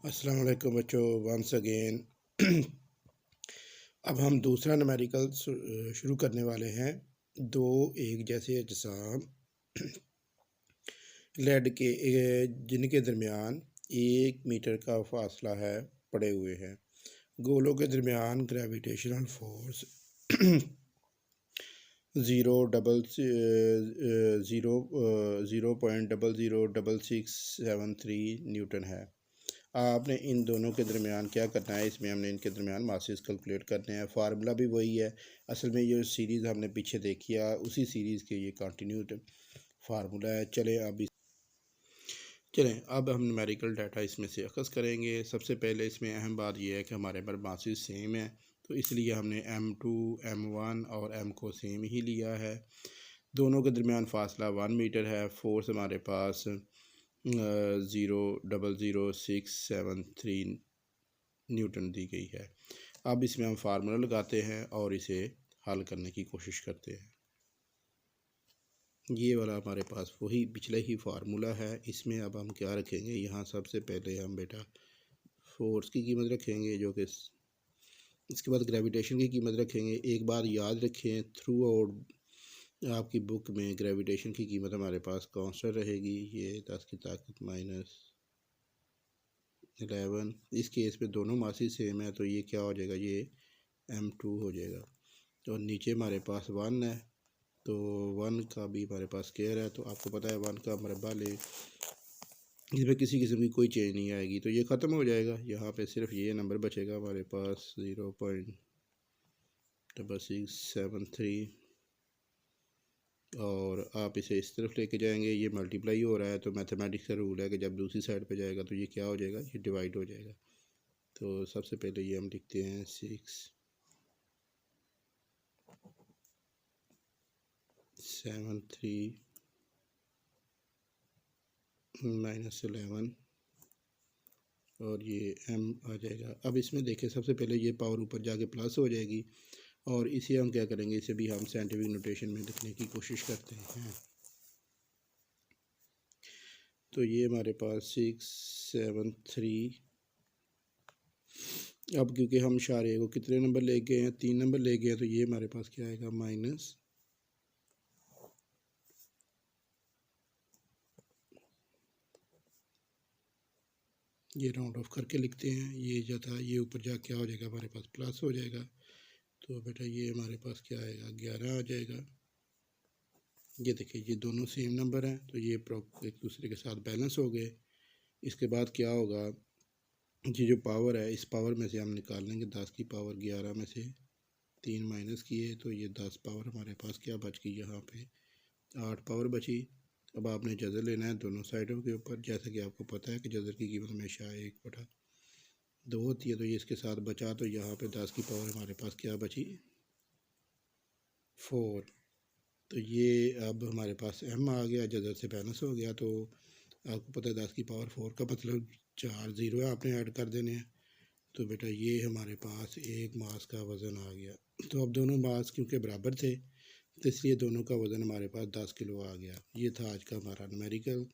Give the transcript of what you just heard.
अस्सलाम वालेकुम बच्चों, वंस अगेन। अब हम दूसरा न्यूमेरिकल शुरू करने वाले हैं। दो एक जैसे अजसाम लेड के जिनके दरमियान 1 मीटर का फासला है पड़े हुए हैं। गोलों के दरमियान ग्रेविटेशनल फोर्स 0.00000673 न्यूटन है। आपने इन दोनों के दरमियान क्या करना है, इसमें हमने इनके दरमियान मासेस कैलकुलेट करने हैं। फार्मूला भी वही है। असल में ये सीरीज़ हमने पीछे देखी है, उसी सीरीज़ के ये कंटिन्यूड फार्मूला है। चलें अब हम न्यूमेरिकल डाटा इसमें से अखज़ करेंगे। सबसे पहले इसमें अहम बात यह है कि हमारे पास मासेस सेम है, तो इसलिए हमने M2 M1 और M को सेम ही लिया है। दोनों के दरमियान फासला 1 मीटर है। फोर्स हमारे पास 0.00673 न्यूटन दी गई है। अब इसमें हम फार्मूला लगाते हैं और इसे हल करने की कोशिश करते हैं। ये वाला हमारे पास वही पिछले ही फार्मूला है। इसमें अब हम क्या रखेंगे, यहाँ सबसे पहले हम बेटा फोर्स की कीमत रखेंगे, जो कि इसके बाद ग्रेविटेशन की कीमत रखेंगे। एक बात याद रखें, थ्रू आउट आपकी बुक में ग्रेविटेशन की कीमत हमारे पास कांस्टेंट रहेगी। ये 10 की ताकत -11। इस केस में दोनों मासी सेम है, तो ये क्या हो जाएगा, ये M2 हो जाएगा। और नीचे हमारे पास 1 है, तो 1 का भी हमारे पास स्क्वायर है। तो आपको पता है 1 का मरबा ले, इसमें किसी किस्म की कोई चेंज नहीं आएगी, तो ये ख़त्म हो जाएगा। यहाँ पे सिर्फ ये नंबर बचेगा हमारे पास 0.6673। और आप इसे इस तरफ लेके जाएंगे, ये मल्टीप्लाई हो रहा है, तो मैथमेटिक्स का रूल है कि जब दूसरी साइड पे जाएगा तो ये क्या हो जाएगा, ये डिवाइड हो जाएगा। तो सबसे पहले ये हम लिखते हैं 673 -11 और ये m आ जाएगा। अब इसमें देखें, सबसे पहले ये पावर ऊपर जाके प्लस हो जाएगी, और इसे हम क्या करेंगे, इसे भी हम साइंटिफिक नोटेशन में लिखने की कोशिश करते हैं। तो ये हमारे पास 673। अब क्योंकि हम इशारे को कितने नंबर ले गए हैं, 3 नंबर ले गए हैं, तो ये हमारे पास क्या आएगा, माइनस ये राउंड ऑफ करके लिखते हैं। ये जो था ये ऊपर जा क्या हो जाएगा, हमारे पास प्लस हो जाएगा। तो बेटा ये हमारे पास क्या आएगा, 11 आ जाएगा। ये देखिए ये दोनों सेम नंबर हैं, तो ये एक दूसरे के साथ बैलेंस हो गए। इसके बाद क्या होगा, ये जो पावर है, इस पावर में से हम निकाल लेंगे 10 की पावर 11 में से 3 माइनस किए, तो ये 10 पावर हमारे पास क्या बच गई, यहाँ पे 8 पावर बची। अब आपने जज़र लेना है दोनों साइडों के ऊपर। जैसा कि आपको पता है कि जज़र की कीमत हमेशा 1/2 होती है, तो ये इसके साथ बचा, तो यहाँ पे 10 की पावर हमारे पास क्या बची, 4। तो ये अब हमारे पास m आ गया, जज़र से बैलेंस हो गया। तो आपको पता है 10 की पावर 4 का मतलब 4 ज़ीरो है, आपने ऐड कर देने हैं। तो बेटा ये हमारे पास एक मास का वज़न आ गया। तो अब दोनों मास क्योंकि बराबर थे, तो इसलिए दोनों का वज़न हमारे पास 10 किलो आ गया। ये था आज का हमारा न्यूमेरिकल।